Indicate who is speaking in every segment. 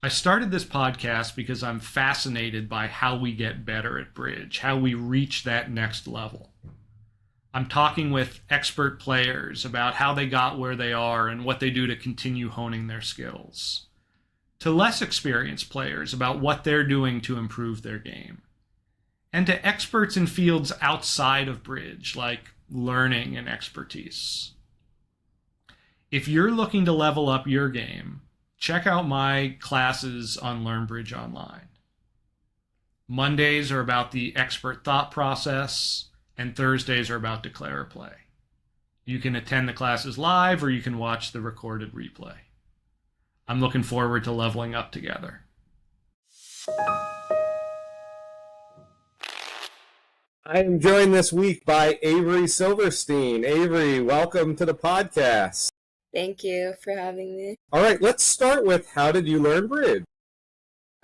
Speaker 1: I started this podcast because I'm fascinated by how we get better at bridge, how we reach that next level. I'm talking with expert players about how they got where they are and what they do to continue honing their skills, to less experienced players about what they're doing to improve their game, and to experts in fields outside of bridge, like learning and expertise. If you're looking to level up your game, check out my classes on Learn Bridge Online. Mondays are about the expert thought process, and Thursdays are about declare or play. You can attend the classes live or you can watch the recorded replay. I'm looking forward to leveling up together.
Speaker 2: I am joined this week by Avery Silverstein. Avery, welcome to the podcast.
Speaker 3: Thank you for having me.
Speaker 2: All right, let's start with how did you learn bridge?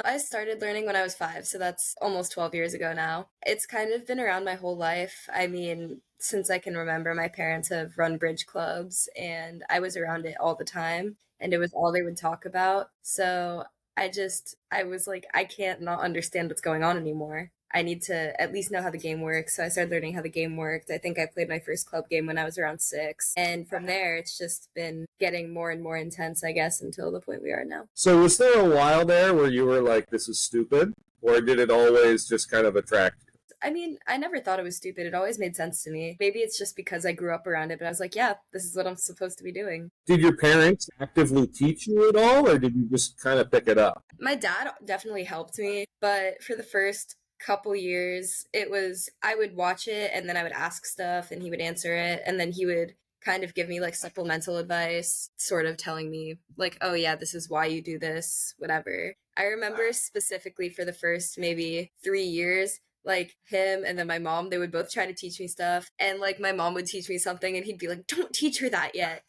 Speaker 3: I started learning when I was 5, so that's almost 12 years ago now. It's kind of been around my whole life. I mean, since I can remember, my parents have run bridge clubs, and I was around it all the time, and it was all they would talk about. So I was like, I can't not understand what's going on anymore. I need to at least know how the game works. So I started learning how the game worked. I think I played my first club game when I was around 6. And from there, it's just been getting more and more intense, I guess, until the point we are now.
Speaker 2: So was there a while there where you were like, this is stupid? Or did it always just kind of attract you?
Speaker 3: I mean, I never thought it was stupid. It always made sense to me. Maybe it's just because I grew up around it, but I was like, yeah, this is what I'm supposed to be doing.
Speaker 2: Did your parents actively teach you at all, or did you just kind of pick it up?
Speaker 3: My dad definitely helped me, but for the first couple years, I would watch it and then I would ask stuff and he would answer it, and then he would kind of give me like supplemental advice, sort of telling me like, oh yeah, this is why you do this, whatever. I remember specifically for the first maybe 3 years, like him and then my mom, they would both try to teach me stuff, and like my mom would teach me something and he'd be like, don't teach her that yet.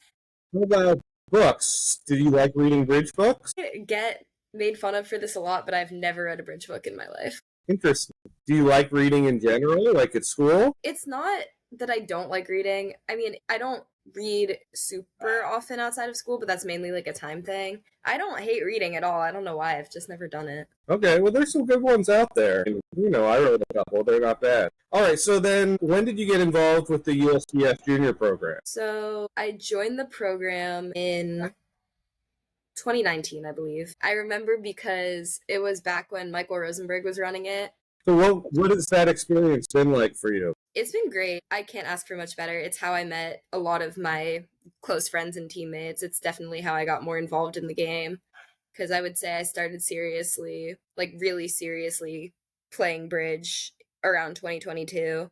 Speaker 2: What about books? Did you like reading bridge books?
Speaker 3: I get made fun of for this a lot, but I've never read a bridge book in my life.
Speaker 2: Interesting. Do you like reading in general, like at school?
Speaker 3: It's not that I don't like reading. I mean, I don't read super often outside of school, but that's mainly like a time thing. I don't hate reading at all. I don't know why. I've just never done it.
Speaker 2: Okay, well, there's some good ones out there. I wrote a couple. They're not bad. All right, so then when did you get involved with the USCF junior program?
Speaker 3: So I joined the program in 2019, I believe. I remember because it was back when Michael Rosenberg was running it.
Speaker 2: So what has that experience been like for you?
Speaker 3: It's been great. I can't ask for much better. It's how I met a lot of my close friends and teammates. It's definitely how I got more involved in the game, because I would say I started seriously, like really seriously playing bridge around 2022.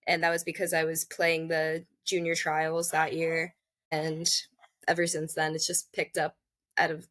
Speaker 3: And that was because I was playing the junior trials that year. And ever since then, it's just picked up at an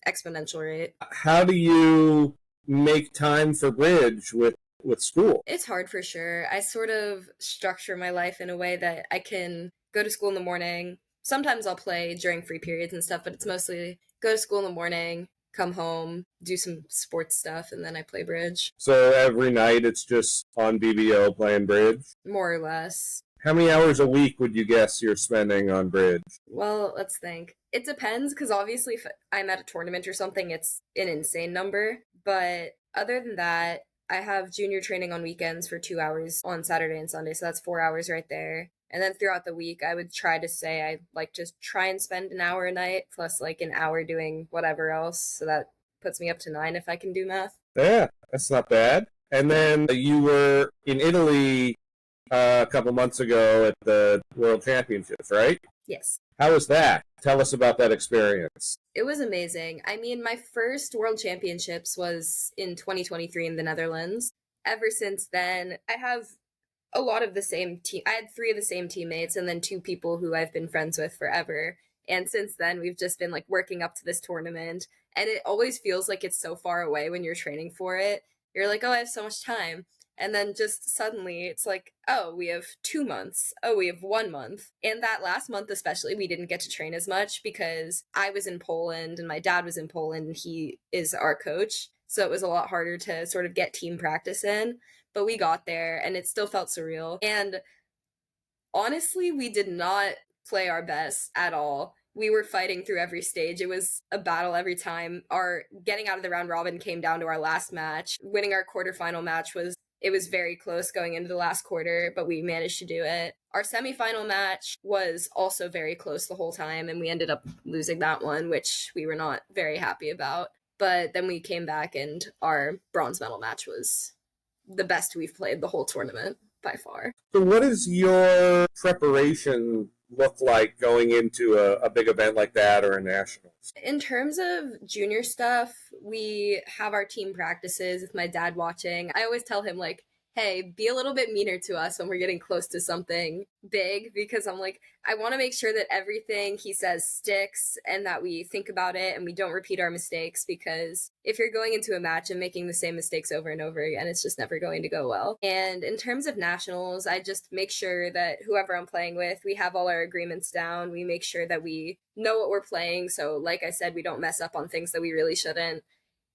Speaker 3: exponential rate.
Speaker 2: How do you make time for bridge with school?
Speaker 3: It's hard for sure. I sort of structure my life in a way that I can go to school in the morning. Sometimes I'll play during free periods and stuff, but it's mostly go to school in the morning, come home, do some sports stuff, and then I play bridge.
Speaker 2: So every night it's just on BBO playing bridge?
Speaker 3: More or less.
Speaker 2: How many hours a week would you guess you're spending on bridge?
Speaker 3: Well, let's think. It depends, because obviously if I'm at a tournament or something, it's an insane number. But other than that, I have junior training on weekends for 2 hours on Saturday and Sunday, so that's 4 hours right there. And then throughout the week, I would try to say I like to try and spend an hour a night plus like an hour doing whatever else. So that puts me up to 9 if I can do math.
Speaker 2: Yeah, that's not bad. And then you were in Italy a couple months ago at the World Championships, right?
Speaker 3: Yes.
Speaker 2: How was that? Tell us about that experience.
Speaker 3: It was amazing. I mean, my first World Championships was in 2023 in the Netherlands. Ever since then, I have a lot of the same team. I had 3 of the same teammates and then 2 people who I've been friends with forever. And since then, we've just been like working up to this tournament. And it always feels like it's so far away when you're training for it. You're like, oh, I have so much time. And then just suddenly it's like, oh, we have 2 months. Oh, we have 1 month. And that last month especially, we didn't get to train as much because I was in Poland and my dad was in Poland and he is our coach. So it was a lot harder to sort of get team practice in. But we got there and it still felt surreal. And honestly, we did not play our best at all. we were fighting through every stage. It was a battle every time. Our getting out of the round robin came down to our last match. Winning our quarterfinal match was very close going into the last quarter, but we managed to do it. Our semifinal match was also very close the whole time, and we ended up losing that one, which we were not very happy about. But then we came back, and our bronze medal match was the best we've played the whole tournament by far.
Speaker 2: So what does your preparation look like going into a big event like that or a nationals?
Speaker 3: In terms of junior stuff, we have our team practices with my dad watching. I always tell him, like, hey, be a little bit meaner to us when we're getting close to something big, because I'm like, I want to make sure that everything he says sticks and that we think about it and we don't repeat our mistakes, because if you're going into a match and making the same mistakes over and over again, it's just never going to go well. And in terms of nationals, I just make sure that whoever I'm playing with, we have all our agreements down. We make sure that we know what we're playing. So like I said, we don't mess up on things that we really shouldn't.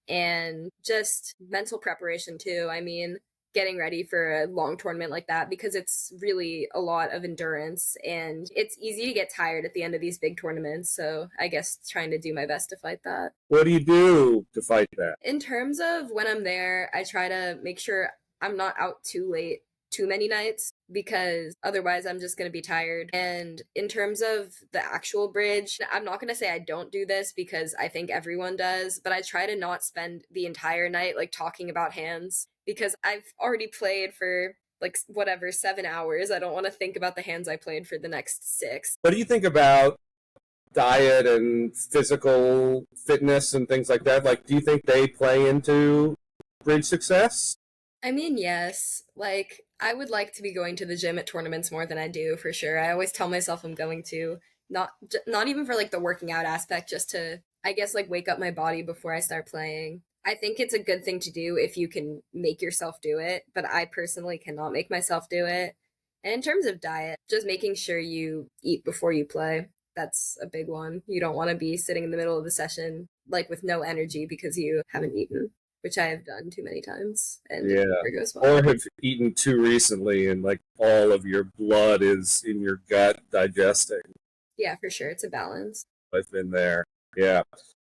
Speaker 3: And just mental preparation too. I mean, getting ready for a long tournament like that, because it's really a lot of endurance and it's easy to get tired at the end of these big tournaments. So I guess trying to do my best to fight that.
Speaker 2: What do you do to fight that?
Speaker 3: In terms of when I'm there, I try to make sure I'm not out too late too many nights, because otherwise I'm just going to be tired. And in terms of the actual bridge, I'm not going to say I don't do this, because I think everyone does, but I try to not spend the entire night like talking about hands, because I've already played for like 7 hours. I don't want to think about the hands I played for the next 6.
Speaker 2: What do you think about diet and physical fitness and things like that? Like, do you think they play into bridge success?
Speaker 3: I mean, yes. Like, I would like to be going to the gym at tournaments more than I do, for sure. I always tell myself I'm going to, not even for like the working out aspect, just to, I guess, like wake up my body before I start playing. I think it's a good thing to do if you can make yourself do it, but I personally cannot make myself do it. And in terms of diet, just making sure you eat before you play. That's a big one. You don't want to be sitting in the middle of the session like with no energy because you haven't eaten, which I have done too many times, and it never goes well.
Speaker 2: Or have eaten too recently and like all of your blood is in your gut digesting.
Speaker 3: Yeah, for sure. It's a balance.
Speaker 2: I've been there. Yeah.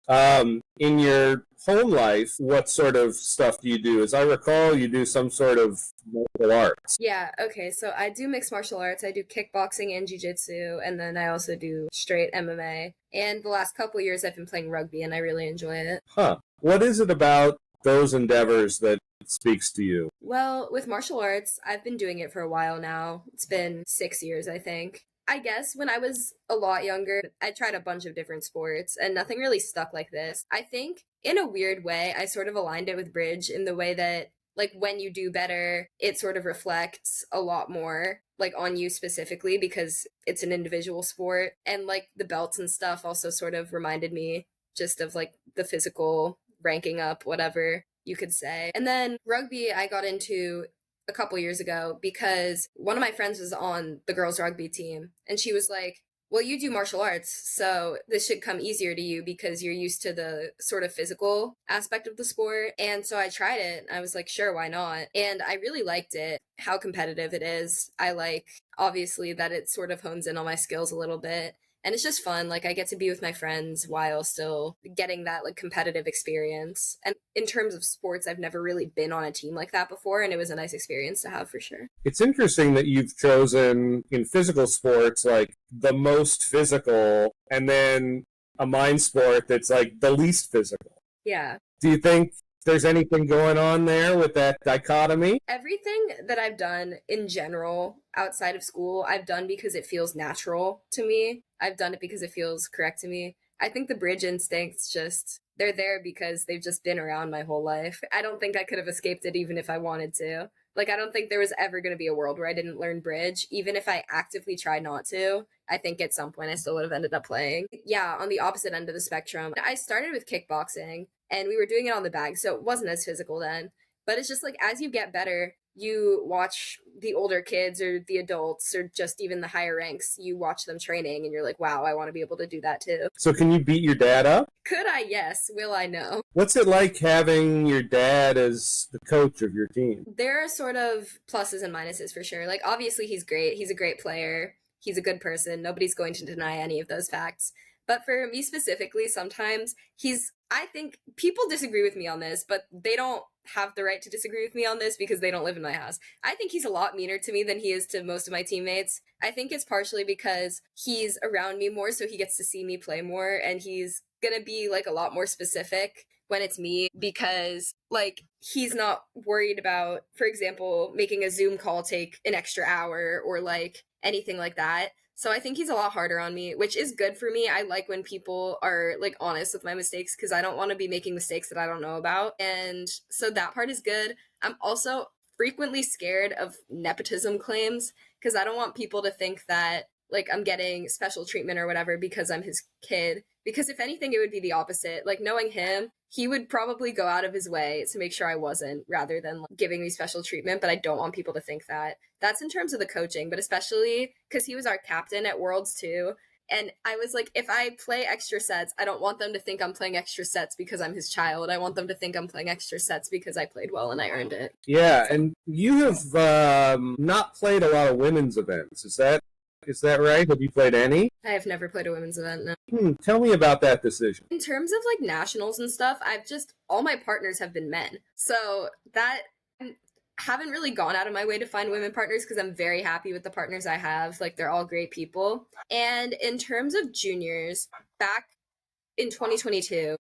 Speaker 2: In your home life, what sort of stuff do you do? As I recall, you do some sort of martial arts.
Speaker 3: Yeah, okay. So I do mixed martial arts. I do kickboxing and jiu-jitsu, and then I also do straight MMA. And the last couple of years I've been playing rugby, and I really enjoy it.
Speaker 2: Huh. What is it about those endeavors that speaks to you?
Speaker 3: Well, with martial arts, I've been doing it for a while now. It's been 6 years, I think. I guess when I was a lot younger, I tried a bunch of different sports and nothing really stuck like this. I think in a weird way, I sort of aligned it with bridge in the way that, like, when you do better, it sort of reflects a lot more, like, on you specifically, because it's an individual sport. And, like, the belts and stuff also sort of reminded me just of, like, the physical ranking up, whatever you could say. And then rugby, I got into a couple years ago because one of my friends was on the girls rugby team, and she was like, well, you do martial arts, so this should come easier to you because you're used to the sort of physical aspect of the sport. And so I tried it. I was like, sure, why not? And I really liked it, how competitive it is. I like, obviously, that it sort of hones in on my skills a little bit. And it's just fun. Like, I get to be with my friends while still getting that, like, competitive experience. And in terms of sports, I've never really been on a team like that before, and it was a nice experience to have, for sure.
Speaker 2: It's interesting that you've chosen, in physical sports, like, the most physical, and then a mind sport that's, like, the least physical.
Speaker 3: Yeah.
Speaker 2: Do you think there's anything going on there with that dichotomy?
Speaker 3: Everything that I've done in general outside of school, I've done because it feels natural to me. I've done it because it feels correct to me. I think the bridge instincts just, they're there because they've just been around my whole life. I don't think I could have escaped it even if I wanted to. Like, I don't think there was ever going to be a world where I didn't learn bridge. Even if I actively tried not to, I think at some point I still would have ended up playing. Yeah, on the opposite end of the spectrum. I started with kickboxing, and we were doing it on the bag, so it wasn't as physical then. But it's just like, as you get better, you watch the older kids or the adults or just even the higher ranks, you watch them training and you're like, wow, I want to be able to do that too.
Speaker 2: So can you beat your dad up?
Speaker 3: Could I? Yes. Will I? No.
Speaker 2: What's it like having your dad as the coach of your team?
Speaker 3: There are sort of pluses and minuses for sure. Like, obviously he's great. He's a great player. He's a good person. Nobody's going to deny any of those facts. But for me specifically, sometimes I think people disagree with me on this, but they don't have the right to disagree with me on this because they don't live in my house. I think he's a lot meaner to me than he is to most of my teammates. I think it's partially because he's around me more, so he gets to see me play more, and he's gonna be like a lot more specific when it's me because like he's not worried about, for example, making a Zoom call take an extra hour or like anything like that. So I think he's a lot harder on me, which is good for me. I like when people are like honest with my mistakes because I don't want to be making mistakes that I don't know about. And so that part is good. I'm also frequently scared of nepotism claims because I don't want people to think that like I'm getting special treatment or whatever because I'm his kid. Because if anything, it would be the opposite. Like knowing him, he would probably go out of his way to make sure I wasn't rather than like, giving me special treatment. But I don't want people to think that. That's in terms of the coaching, but especially because he was our captain at Worlds too. And I was like, if I play extra sets, I don't want them to think I'm playing extra sets because I'm his child. I want them to think I'm playing extra sets because I played well and I earned it.
Speaker 2: Yeah, and you have not played a lot of women's events. Is that right? Have you played any?
Speaker 3: I have never played a women's event, no.
Speaker 2: Tell me about that decision.
Speaker 3: In terms of like nationals and stuff, all my partners have been men. So that I haven't really gone out of my way to find women partners because I'm very happy with the partners I have. Like they're all great people. And in terms of juniors, back in 2022,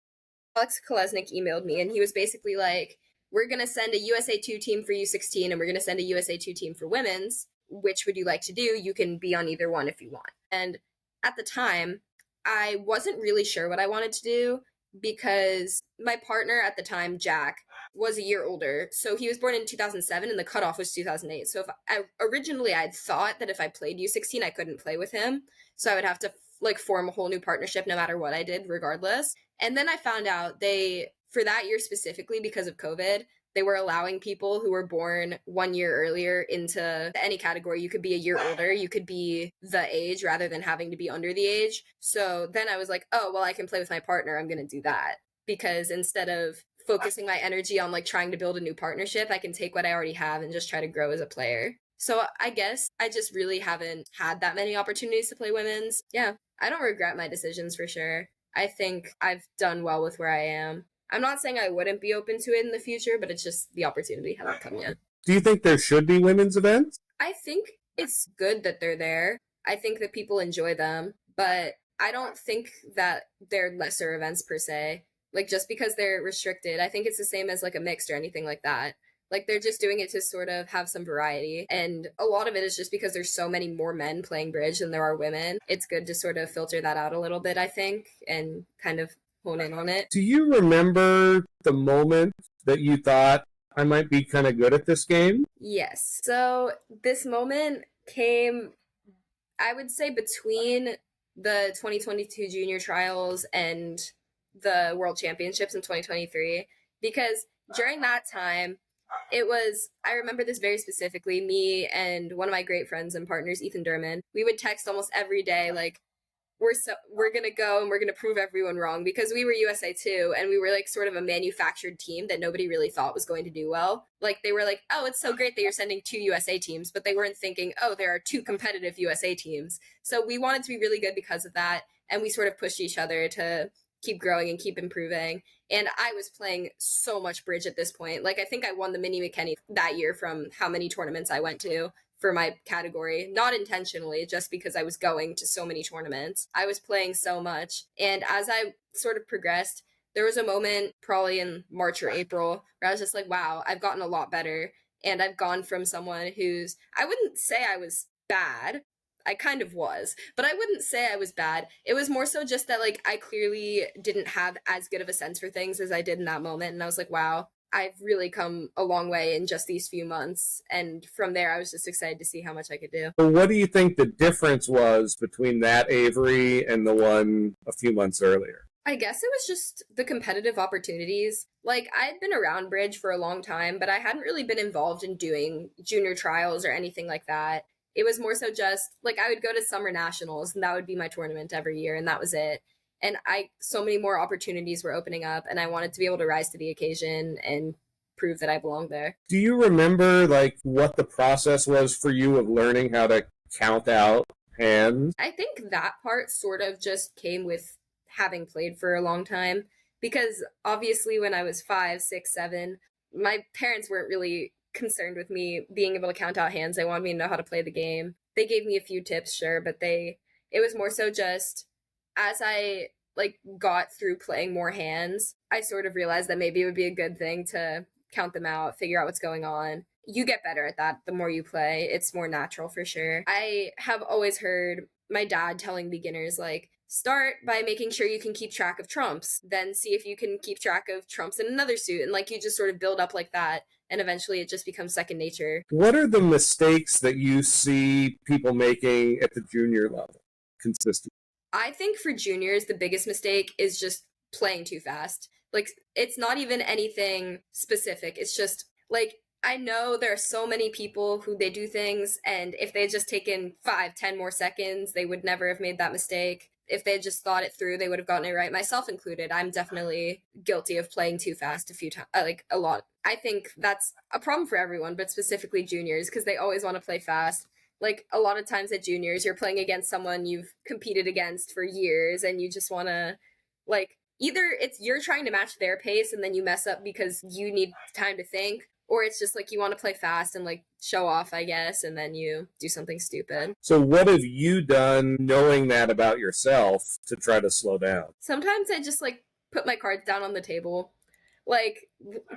Speaker 3: Alex Kolesnik emailed me and he was basically like, we're going to send a USA 2 team for U16 and we're going to send a USA 2 team for women's. Which would you like to do? You can be on either one if you want. And at the time, I wasn't really sure what I wanted to do because my partner at the time, Jack, was a year older. So he was born in 2007 and the cutoff was 2008. So originally I'd thought that if I played U16, I couldn't play with him. So I would have to like form a whole new partnership no matter what I did, regardless. And then I found out for that year specifically because of COVID, they were allowing people who were born 1 year earlier into any category. You could be a year older. You could be the age rather than having to be under the age. So then I was like, oh, well, I can play with my partner. I'm going to do that. Because instead of focusing my energy on like trying to build a new partnership, I can take what I already have and just try to grow as a player. So I guess I just really haven't had that many opportunities to play women's. Yeah, I don't regret my decisions for sure. I think I've done well with where I am. I'm not saying I wouldn't be open to it in the future, but it's just the opportunity hasn't come yet.
Speaker 2: Do you think there should be women's events?
Speaker 3: I think it's good that they're there. I think that people enjoy them, but I don't think that they're lesser events per se. Like just because they're restricted, I think it's the same as like a mixed or anything like that. Like they're just doing it to sort of have some variety. And a lot of it is just because there's so many more men playing bridge than there are women. It's good to sort of filter that out a little bit, I think, and kind of hone in on it.
Speaker 2: Do you remember the moment that you thought, I might be kind of good at this game?
Speaker 3: Yes. So this moment came, I would say, between the 2022 junior trials and the World Championships in 2023, because during that time, I remember this very specifically, me and one of my great friends and partners, Ethan Durman, we would text almost every day, like, we're gonna go and we're gonna prove everyone wrong, because we were USA 2 and we were like sort of a manufactured team that nobody really thought was going to do well. Like they were like, oh, it's so great that you're sending 2 USA teams, but they weren't thinking, oh, there are 2 competitive USA teams. So we wanted to be really good because of that, and we sort of pushed each other to keep growing and keep improving. And I was playing so much bridge at this point. Like I think I won the Mini McKenny that year from how many tournaments I went to for my category, not intentionally, just because I was going to so many tournaments. I was playing so much. And as I sort of progressed, there was a moment probably in March or April where I was just like, wow, I've gotten a lot better. And I've gone from someone I wouldn't say I was bad. I kind of was, but I wouldn't say I was bad. It was more so just that like I clearly didn't have as good of a sense for things as I did in that moment. And I was like, wow, I've really come a long way in just these few months. And from there, I was just excited to see how much I could do.
Speaker 2: So what do you think the difference was between that Avery and the one a few months earlier?
Speaker 3: I guess it was just the competitive opportunities. Like, I'd been around bridge for a long time, but I hadn't really been involved in doing junior trials or anything like that. It was more so just, like, I would go to summer nationals, and that would be my tournament every year, and that was it. And so many more opportunities were opening up, and I wanted to be able to rise to the occasion and prove that I belonged there.
Speaker 2: Do you remember, like, what the process was for you of learning how to count out hands?
Speaker 3: I think that part sort of just came with having played for a long time because obviously when I was 5, 6, 7, my parents weren't really concerned with me being able to count out hands. They wanted me to know how to play the game. They gave me a few tips, sure, but it was more so just as I like got through playing more hands, I sort of realized that maybe it would be a good thing to count them out, figure out what's going on. You get better at that the more you play. It's more natural for sure. I have always heard my dad telling beginners, like, start by making sure you can keep track of trumps, then see if you can keep track of trumps in another suit. And like you just sort of build up like that. And eventually it just becomes second nature.
Speaker 2: What are the mistakes that you see people making at the junior level consistently?
Speaker 3: I think for juniors, the biggest mistake is just playing too fast. Like, it's not even anything specific. It's just, like, I know there are so many people who they do things, and if they had just taken 5, 10 more seconds, they would never have made that mistake. If they had just thought it through, they would have gotten it right, myself included. I'm definitely guilty of playing too fast a few times, like, a lot. I think that's a problem for everyone, but specifically juniors, because they always want to play fast. Like a lot of times at juniors, you're playing against someone you've competed against for years and you just want to, like, either it's you're trying to match their pace and then you mess up because you need time to think, or it's just like you want to play fast and like show off, I guess, and then you do something stupid.
Speaker 2: So what have you done knowing that about yourself to try to slow down?
Speaker 3: Sometimes I just like put my cards down on the table. Like,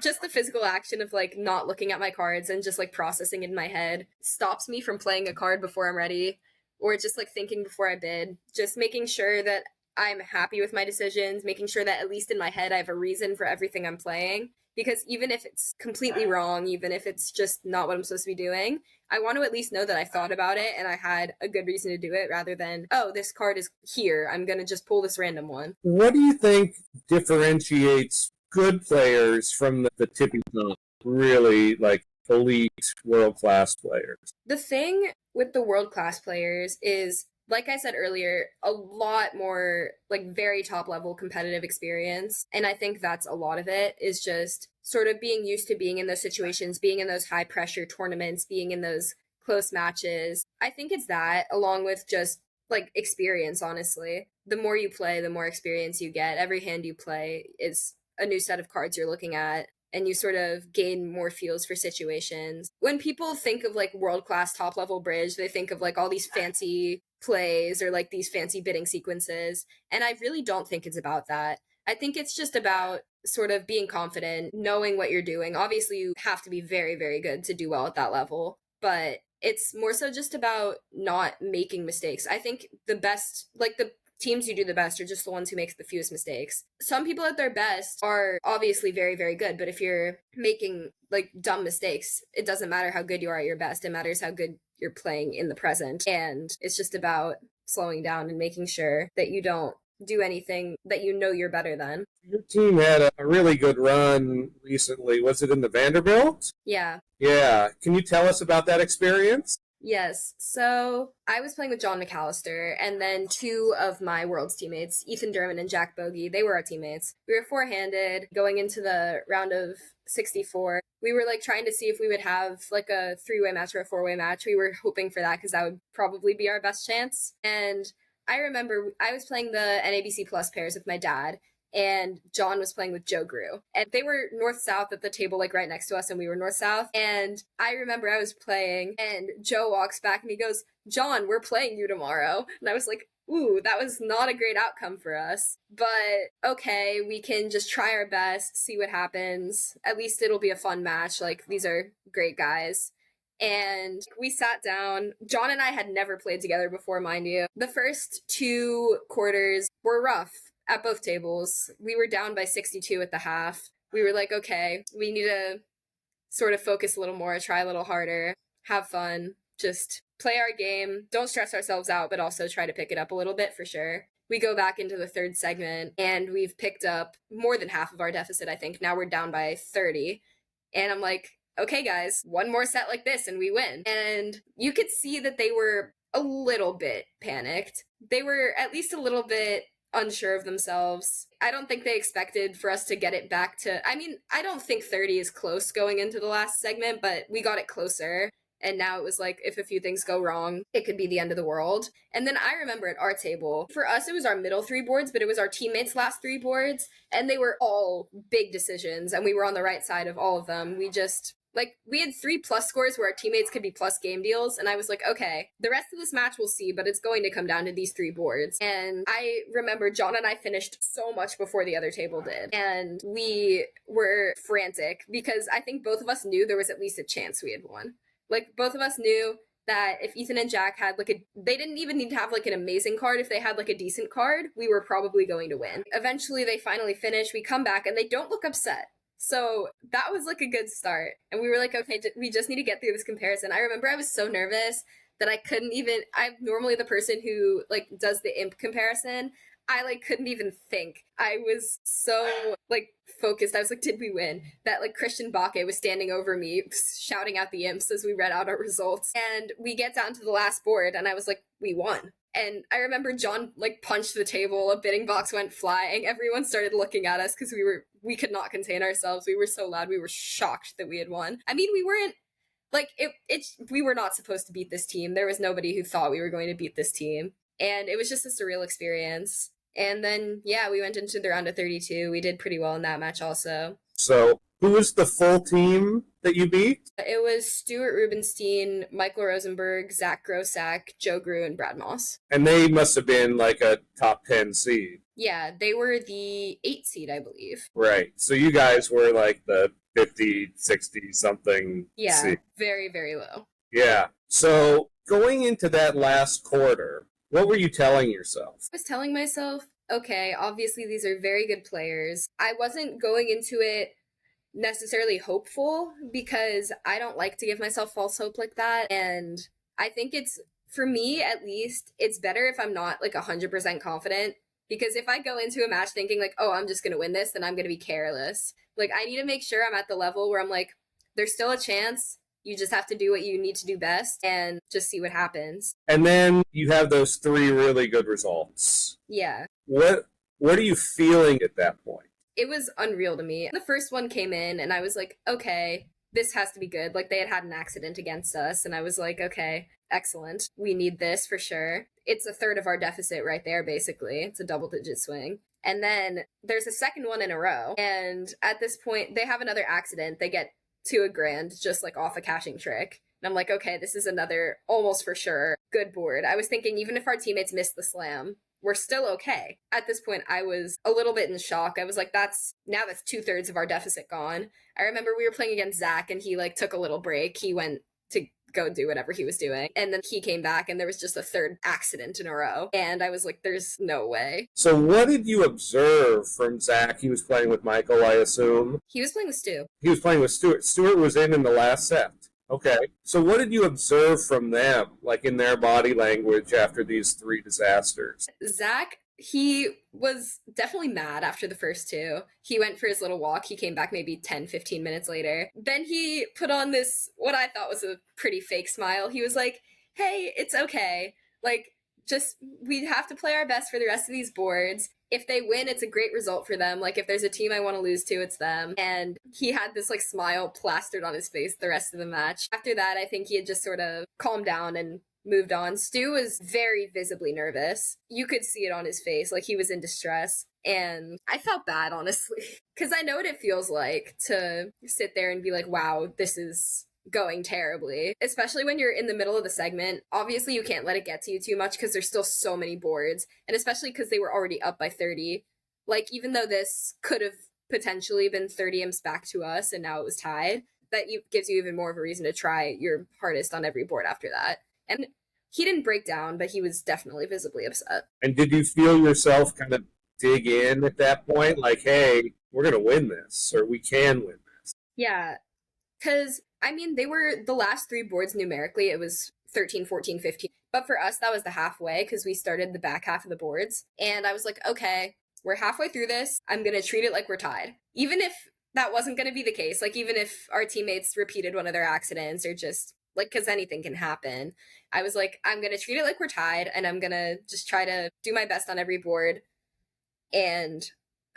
Speaker 3: just the physical action of like not looking at my cards and just like processing in my head stops me from playing a card before I'm ready, or just like thinking before I bid. Just making sure that I'm happy with my decisions, making sure that at least in my head I have a reason for everything I'm playing. Because even if it's completely wrong, even if it's just not what I'm supposed to be doing, I want to at least know that I thought about it and I had a good reason to do it rather than, oh, this card is here, I'm going to just pull this random one.
Speaker 2: What do you think differentiates good players from the tippy top, really like elite world-class players?
Speaker 3: The thing with the world-class players is, like I said earlier, a lot more like very top level competitive experience. And I think that's a lot of it is just sort of being used to being in those situations, being in those high pressure tournaments, being in those close matches. I think it's that along with just like experience, honestly. The more you play, the more experience you get. Every hand you play is a new set of cards you're looking at, and you sort of gain more feels for situations. When people think of like world-class top-level bridge, they think of like all these fancy plays or like these fancy bidding sequences, and I really don't think it's about that. I think it's just about sort of being confident, knowing what you're doing. Obviously, you have to be very, very good to do well at that level, but it's more so just about not making mistakes. I think the best, like the teams who do the best are just the ones who make the fewest mistakes. Some people at their best are obviously very, very good, but if you're making like dumb mistakes, it doesn't matter how good you are at your best. It matters how good you're playing in the present. And it's just about slowing down and making sure that you don't do anything that you know you're better than.
Speaker 2: Your team had a really good run recently. Was it in the Vanderbilt?
Speaker 3: Yeah.
Speaker 2: Yeah. Can you tell us about that experience?
Speaker 3: Yes. So I was playing with John McAllister, and then two of my Worlds teammates, Ethan Derman and Jack Bogey, they were our teammates. We were four-handed going into the round of 64. We were like trying to see if we would have like a three-way match or a four-way match. We were hoping for that because that would probably be our best chance. And I remember I was playing the NABC Plus pairs with my dad, and John was playing with Joe Grew. And they were north-south at the table, like right next to us, and we were north-south. And I remember I was playing, and Joe walks back and he goes, "John, we're playing you tomorrow." And I was like, ooh, that was not a great outcome for us. But okay, we can just try our best, see what happens. At least it'll be a fun match. Like, these are great guys. And we sat down. John and I had never played together before, mind you. The first two quarters were rough at both tables. We were down by 62 at the half. We were like, okay, we need to sort of focus a little more, try a little harder, have fun, just play our game, don't stress ourselves out, but also try to pick it up a little bit for sure. We go back into the third segment, and we've picked up more than half of our deficit, I think. Now we're down by 30. And I'm like, okay, guys, one more set like this and we win. And you could see that they were a little bit panicked. They were at least a little bit unsure of themselves. I don't think they expected for us to get it back to, I mean, I don't think 30 is close going into the last segment, but we got it closer. And now it was like, if a few things go wrong, it could be the end of the world. And then I remember at our table, for us, it was our middle three boards, but it was our teammates' last three boards. And they were all big decisions. And we were on the right side of all of them. We had 3+ scores where our teammates could be plus game deals. And I was like, okay, the rest of this match we'll see, but it's going to come down to these 3 boards. And I remember John and I finished so much before the other table did. And we were frantic because I think both of us knew there was at least a chance we had won. Like, both of us knew that if Ethan and Jack had they didn't even need to have an amazing card. If they had a decent card, we were probably going to win. Eventually they finally finish, we come back and they don't look upset. So that was a good start. And we were like, okay, we just need to get through this comparison. I remember I was so nervous that I couldn't even, I'm normally the person who does the imp comparison. I couldn't even think. I was so focused. I was like, did we win? That Christian Bakke was standing over me shouting out the imps as we read out our results. And we get down to the last board and I was like, we won. And I remember John punched the table, a bidding box went flying. Everyone started looking at us because we could not contain ourselves. We were so loud. We were shocked that we had won. I mean, we weren't we were not supposed to beat this team. There was nobody who thought we were going to beat this team. And it was just a surreal experience. And then, yeah, we went into the round of 32. We did pretty well in that match also.
Speaker 2: So, who was the full team that you beat?
Speaker 3: It was Stuart Rubenstein, Michael Rosenberg, Zach Grossack, Joe Grew, and Brad Moss.
Speaker 2: And they must have been a top 10 seed.
Speaker 3: Yeah, they were the 8 seed, I believe.
Speaker 2: Right. So you guys were the 50, 60 something seed.
Speaker 3: Very, very low.
Speaker 2: Yeah. So going into that last quarter, what were you telling yourself?
Speaker 3: I was telling myself, okay, obviously these are very good players. I wasn't going into it necessarily hopeful because I don't like to give myself false hope like that. And I think for me at least, it's better if I'm not 100% confident. Because if I go into a match thinking oh, I'm just going to win this, then I'm going to be careless. I need to make sure I'm at the level where I'm there's still a chance. You just have to do what you need to do best and just see what happens.
Speaker 2: And then you have those 3 really good results.
Speaker 3: Yeah.
Speaker 2: What are you feeling at that point?
Speaker 3: It was unreal to me. The first one came in and I was like, okay, this has to be good. They had an accident against us. And I was like, okay, excellent. We need this for sure. It's a third of our deficit right there, basically. It's a double-digit swing. And then there's a second one in a row. And at this point, they have another accident. They get to a grand just off a caching trick. And I'm like, okay, this is another almost for sure good board. I was thinking even if our teammates missed the slam, we're still okay. At this point, I was a little bit in shock. I was like, that's 2/3 of our deficit gone. I remember we were playing against Zach and he took a little break. He went to go do whatever he was doing. And then he came back and there was just a third accident in a row. And I was like, there's no way.
Speaker 2: So what did you observe from Zach? He was playing with Michael, I assume.
Speaker 3: He was playing with Stu.
Speaker 2: He was playing with Stuart. Stuart was in the last set. Okay. So what did you observe from them, in their body language after these 3 disasters?
Speaker 3: Zach, he was definitely mad after the first 2. He went for his little walk. He came back maybe 10, 15 minutes later. Then he put on this, what I thought was a pretty fake smile. He was like, hey, it's okay. We have to play our best for the rest of these boards. If they win, it's a great result for them. If there's a team I want to lose to, it's them. And he had this smile plastered on his face the rest of the match. After that, I think he had just sort of calmed down and moved on. Stu was very visibly nervous. You could see it on his face, he was in distress. And I felt bad, honestly, because I know what it feels like to sit there and be like, wow, this is going terribly, especially when you're in the middle of the segment. Obviously, you can't let it get to you too much because there's still so many boards, and especially because they were already up by 30. Even though this could have potentially been 30 imps back to us and now it was tied, that gives you even more of a reason to try your hardest on every board after that. And he didn't break down, but he was definitely visibly upset.
Speaker 2: And did you feel yourself kind of dig in at that point? Hey, we're going to win this, or we can win this?
Speaker 3: Yeah, because they were the last 3 boards numerically. It was 13, 14, 15. But for us, that was the halfway because we started the back half of the boards. And I was like, okay, we're halfway through this. I'm going to treat it like we're tied. Even if that wasn't going to be the case, even if our teammates repeated one of their accidents or just because anything can happen, I was like, I'm going to treat it like we're tied and I'm going to just try to do my best on every board and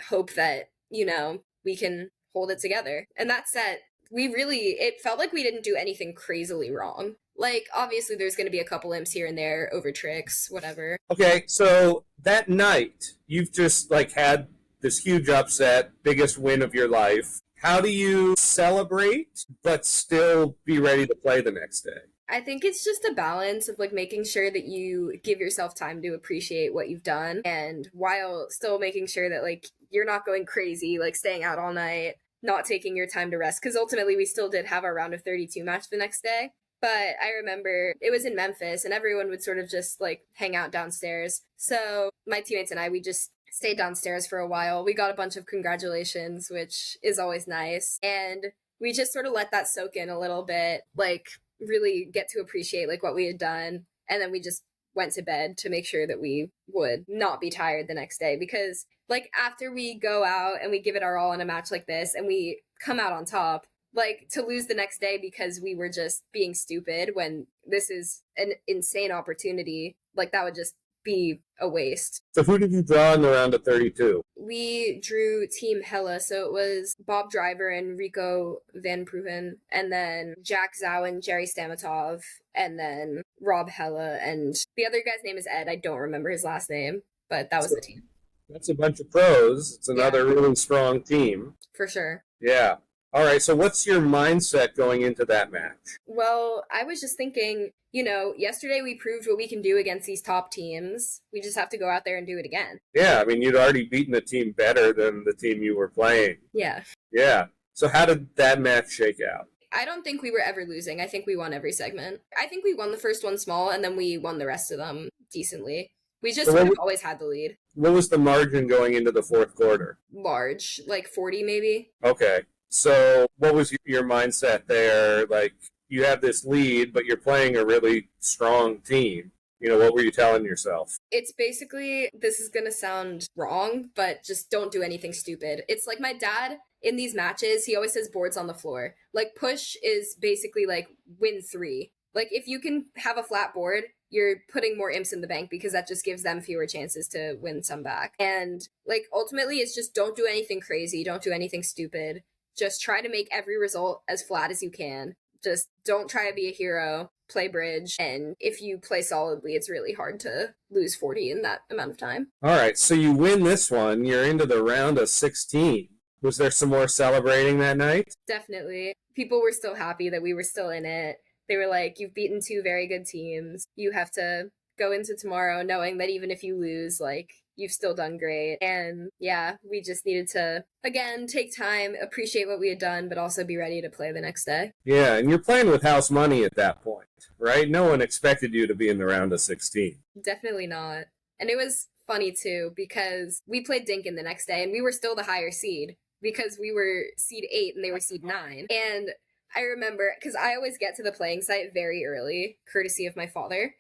Speaker 3: hope that, we can hold it together. And that set it felt like we didn't do anything crazily wrong. Like, obviously, there's going to be a couple imps here and there over tricks, whatever.
Speaker 2: Okay, so that night, you've just like had this huge upset, biggest win of your life. How do you celebrate but still be ready to play the next day?
Speaker 3: I think it's just a balance of like making sure that you give yourself time to appreciate what you've done, and while still making sure that like you're not going crazy, like staying out all night, not taking your time to rest, because ultimately we still did have our round of 32 match the next day. But I remember it was in Memphis and everyone would sort of just like hang out downstairs. So my teammates and I, we just stayed downstairs for a while. We got a bunch of congratulations, which is always nice. And we just sort of let that soak in a little bit, like really get to appreciate like what we had done. And then we just went to bed to make sure that we would not be tired the next day, because like after we go out and we give it our all in a match like this and we come out on top, like to lose the next day because we were just being stupid when this is an insane opportunity, like that would just be a waste.
Speaker 2: So who did you draw in the round of 32?
Speaker 3: We drew Team Hella, so it was Bob Driver and Rico Van Proeven, and then Jack Zhao and Jerry Stamatov, and then Rob Hella, and the other guy's name is Ed. I don't remember his last name, but that was the team.
Speaker 2: That's a bunch of pros. It's another really strong team.
Speaker 3: For sure.
Speaker 2: Yeah. All right, so what's your mindset going into that match?
Speaker 3: Well, I was just thinking, you know, yesterday we proved what we can do against these top teams. We just have to go out there and do it again.
Speaker 2: Yeah, I mean, you'd already beaten a team better than the team you were playing.
Speaker 3: Yeah.
Speaker 2: Yeah. So how did that match shake out?
Speaker 3: I don't think we were ever losing. I think we won every segment. I think we won the first one small, and then we won the rest of them decently. We just sort of always had the lead.
Speaker 2: What was the margin going into the fourth quarter?
Speaker 3: Large, like 40 maybe.
Speaker 2: Okay. So what was your mindset there? Like, you have this lead, but you're playing a really strong team. You know, what were you telling yourself?
Speaker 3: It's basically, this is going to sound wrong, but just don't do anything stupid. It's like my dad in these matches, he always says boards on the floor. Like, push is basically like win 3. Like, if you can have a flat board, you're putting more imps in the bank because that just gives them fewer chances to win some back. And like, ultimately, it's just don't do anything crazy. Don't do anything stupid. Just try to make every result as flat as you can. Just don't try to be a hero. Play bridge. And if you play solidly, it's really hard to lose 40 in that amount of time.
Speaker 2: All right, so you win this one. You're into the round of 16. Was there some more celebrating that night?
Speaker 3: Definitely. People were still happy that we were still in it. They were like, you've beaten 2 very good teams. You have to go into tomorrow knowing that even if you lose, like, you've still done great. And yeah, we just needed to, again, take time, appreciate what we had done, but also be ready to play the next day.
Speaker 2: Yeah, and you're playing with house money at that point, right? No one expected you to be in the round of 16.
Speaker 3: Definitely not. And it was funny, too, because we played Dinkin the next day, and we were still the higher seed, because we were seed 8 and they were seed 9. And I remember, because I always get to the playing site very early, courtesy of my father.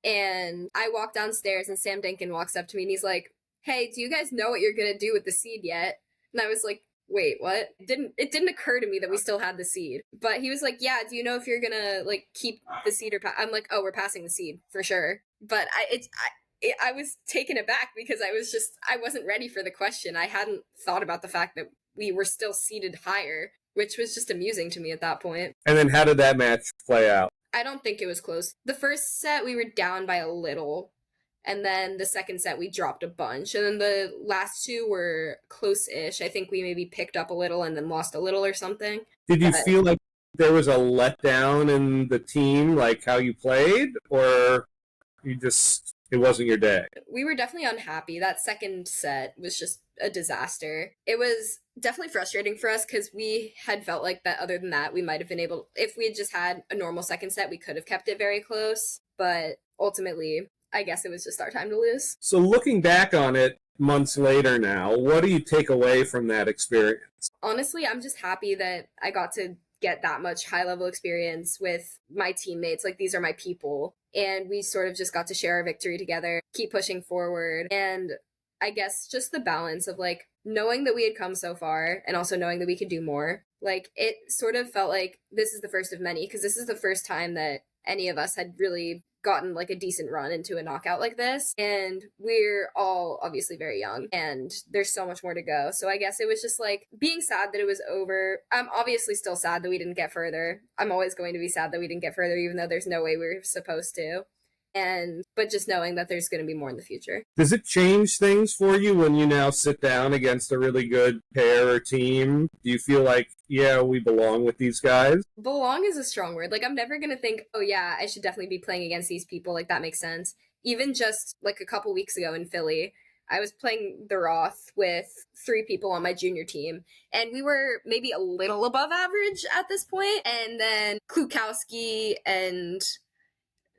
Speaker 3: And I walk downstairs and Sam Dinkin walks up to me and he's like, hey, do you guys know what you're going to do with the seed yet? And I was like, wait, what? It didn't occur to me that we still had the seed. But he was like, yeah, do you know if you're going to like keep the seed or I'm like, oh, we're passing the seed for sure. But I was taken aback because I wasn't ready for the question. I hadn't thought about the fact that we were still seated higher, which was just amusing to me at that point.
Speaker 2: And then how did that match play out?
Speaker 3: I don't think it was close. The first set, we were down by a little. And then the second set, we dropped a bunch. And then the last 2 were close-ish. I think we maybe picked up a little and then lost a little or something.
Speaker 2: Did you feel like there was a letdown in the team, like how you played? Or it wasn't your day?
Speaker 3: We were definitely unhappy. That second set was just a disaster. It was definitely frustrating for us because we had felt like that other than that, we might have been able, if we had just had a normal second set, we could have kept it very close. But ultimately, I guess it was just our time to lose.
Speaker 2: So looking back on it months later now, what do you take away from that experience?
Speaker 3: Honestly, I'm just happy that I got to get that much high-level experience with my teammates. Like, these are my people. And we sort of just got to share our victory together, keep pushing forward. And I guess just the balance of like knowing that we had come so far and also knowing that we could do more. Like, it sort of felt like this is the first of many, because this is the first time that any of us had really gotten like a decent run into a knockout like this, and we're all obviously very young and there's so much more to go. So I guess it was just like being sad that it was over. I'm obviously still sad that we didn't get further. I'm always going to be sad that we didn't get further, even though there's no way we were supposed to. But just knowing that there's going to be more in the future.
Speaker 2: Does it change things for you when you now sit down against a really good pair or team? Do you feel like, yeah, we belong with these guys?
Speaker 3: Belong is a strong word. Like, I'm never going to think, oh yeah, I should definitely be playing against these people. Like, that makes sense. Even just like a couple weeks ago in Philly, I was playing the Roth with 3 people on my junior team, and we were maybe a little above average at this point. And then Klukowski and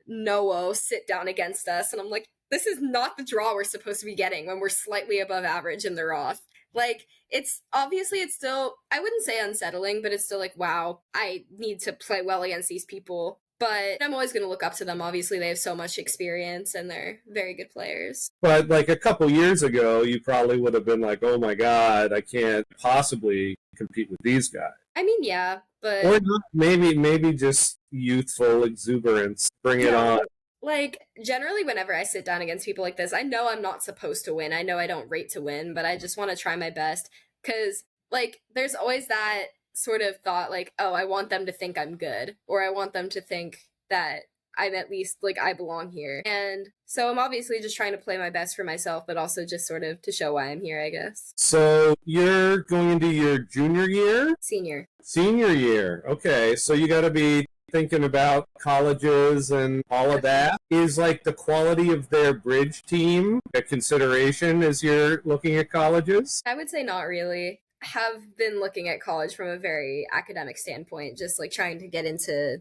Speaker 3: Noah sit down against us, and I'm like, this is not the draw we're supposed to be getting when we're slightly above average in the Roth. Like, it's obviously, it's still, I wouldn't say unsettling, but it's still like, wow, I need to play well against these people. But I'm always going to look up to them. Obviously, they have so much experience and they're very good players.
Speaker 2: But like a couple years ago, you probably would have been like, oh my God, I can't possibly compete with these guys.
Speaker 3: I mean, yeah, but
Speaker 2: Or not, maybe just youthful exuberance. Bring it on.
Speaker 3: like, generally, whenever I sit down against people like this, I know I'm not supposed to win. I know I don't rate to win, but I just want to try my best. Because, like, there's always that sort of thought, like, oh, I want them to think I'm good. Or I want them to think that I'm at least, like, I belong here. And so I'm obviously just trying to play my best for myself, but also just sort of to show why I'm here, I guess.
Speaker 2: So you're going into your junior year?
Speaker 3: Senior.
Speaker 2: Senior year. Okay, so you got to be thinking about colleges and all of that. Is like the quality of their bridge team a consideration as you're looking at colleges?
Speaker 3: I would say not really. Have been looking at college from a very academic standpoint, just like trying to get into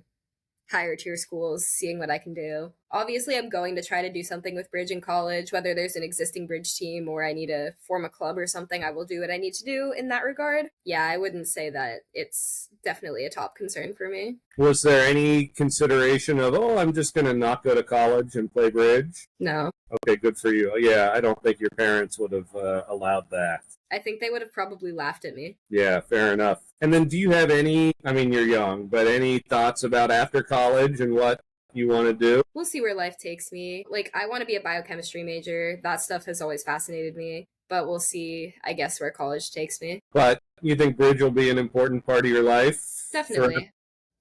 Speaker 3: higher tier schools, seeing what I can do. Obviously, I'm going to try to do something with bridge in college, whether there's an existing bridge team or I need to form a club or something. I will do what I need to do in that regard. Yeah, I wouldn't say that it's definitely a top concern for me.
Speaker 2: Was there any consideration of, oh, I'm just going to not go to college and play bridge?
Speaker 3: No.
Speaker 2: Okay, good for you. Yeah, I don't think your parents would have allowed that.
Speaker 3: I think they would have probably laughed at me.
Speaker 2: Yeah, fair enough. And then do you have any, I mean, you're young, but any thoughts about after college and what you want to do?
Speaker 3: We'll see where life takes me. Like, I want to be a biochemistry major. That stuff has always fascinated me. But we'll see, I guess, where college takes me.
Speaker 2: But you think bridge will be an important part of your life?
Speaker 3: Definitely.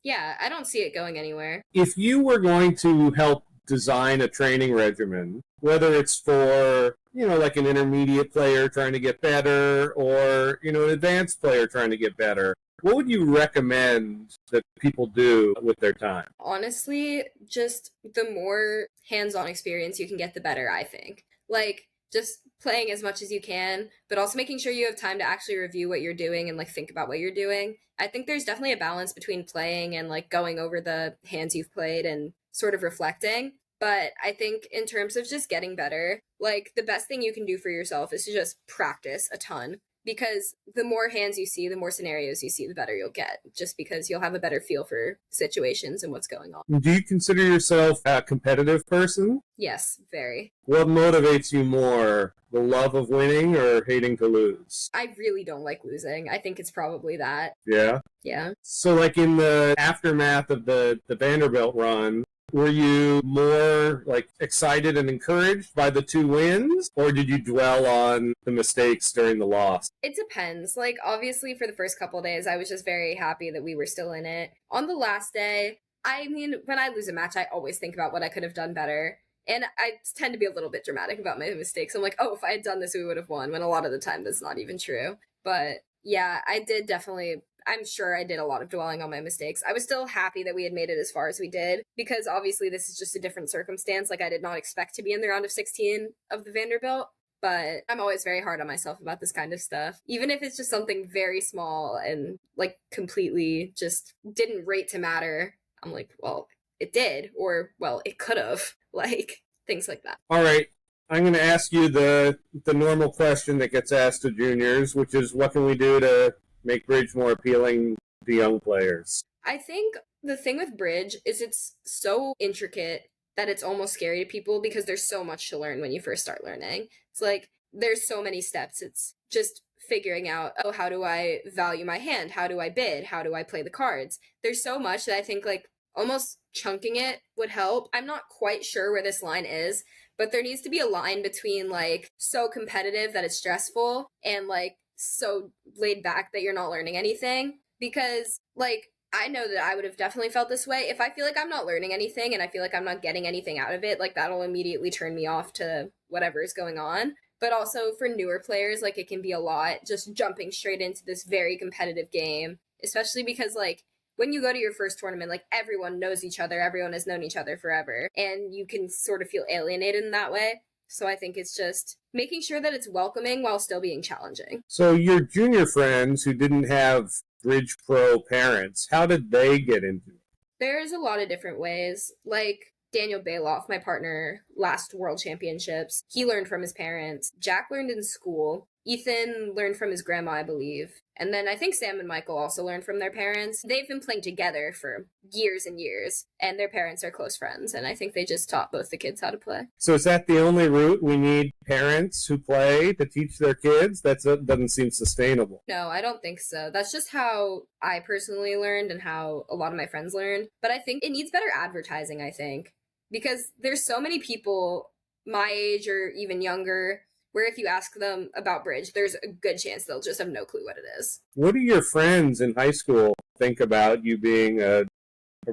Speaker 3: Yeah, I don't see it going anywhere.
Speaker 2: If you were going to help design a training regimen, whether it's for, like an intermediate player trying to get better or, an advanced player trying to get better, what would you recommend that people do with their time?
Speaker 3: Honestly, just the more hands-on experience you can get, the better, I think. Like, just playing as much as you can, but also making sure you have time to actually review what you're doing and, like, think about what you're doing. I think there's definitely a balance between playing and, like, going over the hands you've played and sort of reflecting. But I think in terms of just getting better, like, the best thing you can do for yourself is to just practice a ton. Because the more hands you see, the more scenarios you see, the better you'll get. Just because you'll have a better feel for situations and what's going on.
Speaker 2: Do you consider yourself a competitive person?
Speaker 3: Yes, very.
Speaker 2: What motivates you more, the love of winning or hating to lose?
Speaker 3: I really don't like losing. I think it's probably that.
Speaker 2: Yeah?
Speaker 3: Yeah.
Speaker 2: So, like, in the aftermath of the Vanderbilt run, were you more, like, excited and encouraged by the 2 wins, or did you dwell on the mistakes during the loss?
Speaker 3: It depends. Like, obviously, for the first couple of days, I was just very happy that we were still in it. On the last day, I mean, when I lose a match, I always think about what I could have done better. And I tend to be a little bit dramatic about my mistakes. I'm like, oh, if I had done this, we would have won, when a lot of the time that's not even true. But yeah, I did definitely, I'm sure I did a lot of dwelling on my mistakes. I was still happy that we had made it as far as we did, because obviously this is just a different circumstance. Like, I did not expect to be in the round of 16 of the Vanderbilt, but I'm always very hard on myself about this kind of stuff. Even if it's just something very small and, like, completely just didn't rate to matter, I'm like, well, it did, or, well, it could have, like, things like that.
Speaker 2: All right. I'm going to ask you the normal question that gets asked to juniors, which is, what can we do to make bridge more appealing to young players?
Speaker 3: I think the thing with bridge is it's so intricate that it's almost scary to people, because there's so much to learn when you first start learning. It's like, there's so many steps. It's just figuring out, oh, how do I value my hand? How do I bid? How do I play the cards? There's so much that I think, like, almost chunking it would help. I'm not quite sure where this line is, but there needs to be a line between like so competitive that it's stressful and like so laid back that you're not learning anything. Because like I know that I would have definitely felt this way. If I feel like I'm not learning anything and I feel like I'm not getting anything out of it, like that'll immediately turn me off to whatever is going on. But also for newer players, like it can be a lot just jumping straight into this very competitive game, especially because like when you go to your first tournament, like everyone knows each other, everyone has known each other forever, and you can sort of feel alienated in that way. So I think it's just making sure that it's welcoming while still being challenging.
Speaker 2: So your junior friends who didn't have Bridge Pro parents, how did they get into it?
Speaker 3: There's a lot of different ways. Like Daniel Bailoff, my partner, last World Championships, he learned from his parents. Jack learned in school. Ethan learned from his grandma, I believe. And then I think Sam and Michael also learned from their parents. They've been playing together for years and years, and their parents are close friends, and I think they just taught both the kids how to play.
Speaker 2: So is that the only route? We need parents who play to teach their kids? That doesn't seem sustainable.
Speaker 3: No, I don't think so. That's just how I personally learned and how a lot of my friends learned. But I think it needs better advertising, I think. Because there's so many people my age or even younger where if you ask them about bridge, there's a good chance they'll just have no clue what it is.
Speaker 2: What do your friends in high school think about you being a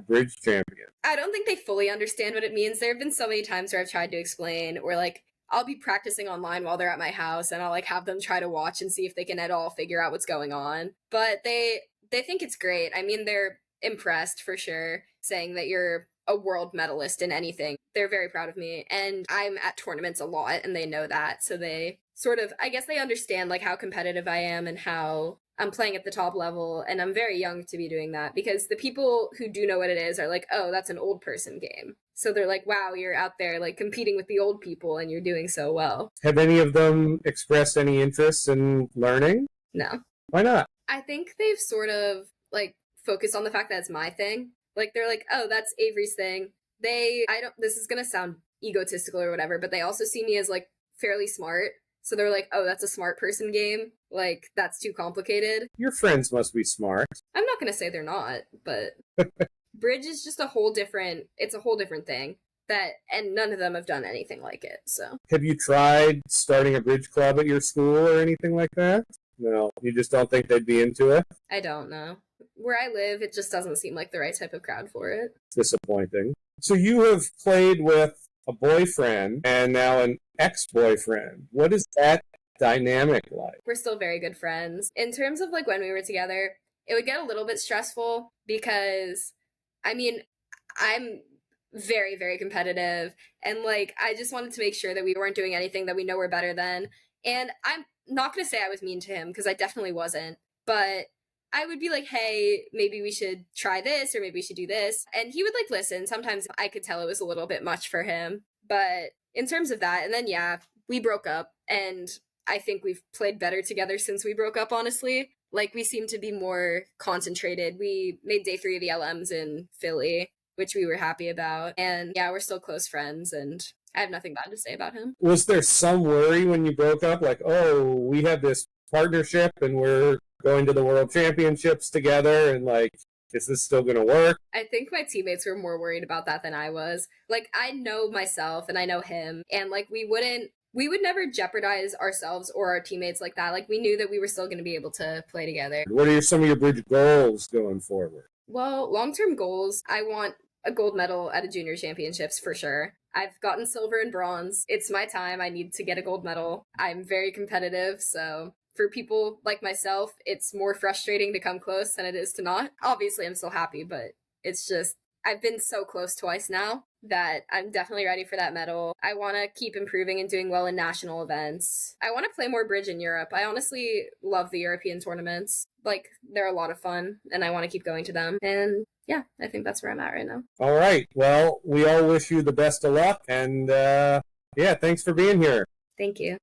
Speaker 2: bridge champion?
Speaker 3: I don't think they fully understand what it means. There have been so many times where I've tried to explain, or like I'll be practicing online while they're at my house and I'll like have them try to watch and see if they can at all figure out what's going on. But they think it's great. I mean, they're impressed for sure, saying that you're a world medalist in anything. They're very proud of me, and I'm at tournaments a lot and they know that, so they sort of, I guess they understand like how competitive I am and how I'm playing at the top level, and I'm very young to be doing that, because the people who do know what it is are like, oh, that's an old person game. So they're like, wow, you're out there like competing with the old people and you're doing so well.
Speaker 2: Have any of them expressed any interest in learning?
Speaker 3: No.
Speaker 2: Why not?
Speaker 3: I think they've sort of like focused on the fact that it's my thing. Like they're like, oh, that's Avery's thing. This is gonna sound egotistical or whatever, but they also see me as like fairly smart. So they're like, oh, that's a smart person game. Like, that's too complicated.
Speaker 2: Your friends must be smart.
Speaker 3: I'm not gonna say they're not, but bridge is just it's a whole different thing. And none of them have done anything like it, so.
Speaker 2: Have you tried starting a bridge club at your school or anything like that? No, you just don't think they'd be into it?
Speaker 3: I don't know. Where I live, it just doesn't seem like the right type of crowd for it.
Speaker 2: Disappointing. So you have played with a boyfriend and now an ex-boyfriend. What is that dynamic like?
Speaker 3: We're still very good friends. In terms of like when we were together, it would get a little bit stressful because, I mean, I'm very, very competitive, and like I just wanted to make sure that we weren't doing anything that we know we're better than. And I'm not going to say I was mean to him, because I definitely wasn't, but I would be like, hey, maybe we should try this, or maybe we should do this. And he would like listen. Sometimes I could tell it was a little bit much for him. But in terms of that, and then yeah, we broke up, and I think we've played better together since we broke up, honestly. Like, we seem to be more concentrated. We made day 3 of the LMs in Philly, which we were happy about. And yeah, we're still close friends, and I have nothing bad to say about him.
Speaker 2: Was there some worry when you broke up? Like, oh, we have this partnership and we're going to the World Championships together, and like, is this still going to work?
Speaker 3: I think my teammates were more worried about that than I was. Like, I know myself and I know him, and like we would never jeopardize ourselves or our teammates like that. Like, we knew that we were still going to be able to play together.
Speaker 2: What are some of your bridge goals going forward?
Speaker 3: Well, long-term goals, I want a gold medal at a junior championships for sure. I've gotten silver and bronze. It's my time. I need to get a gold medal. I'm very competitive, so for people like myself, it's more frustrating to come close than it is to not. Obviously, I'm still happy, but it's just, I've been so close twice now that I'm definitely ready for that medal. I want to keep improving and doing well in national events. I want to play more bridge in Europe. I honestly love the European tournaments. Like, they're a lot of fun, and I want to keep going to them. And yeah, I think that's where I'm at right now.
Speaker 2: All right. Well, we all wish you the best of luck, and yeah, thanks for being here.
Speaker 3: Thank you.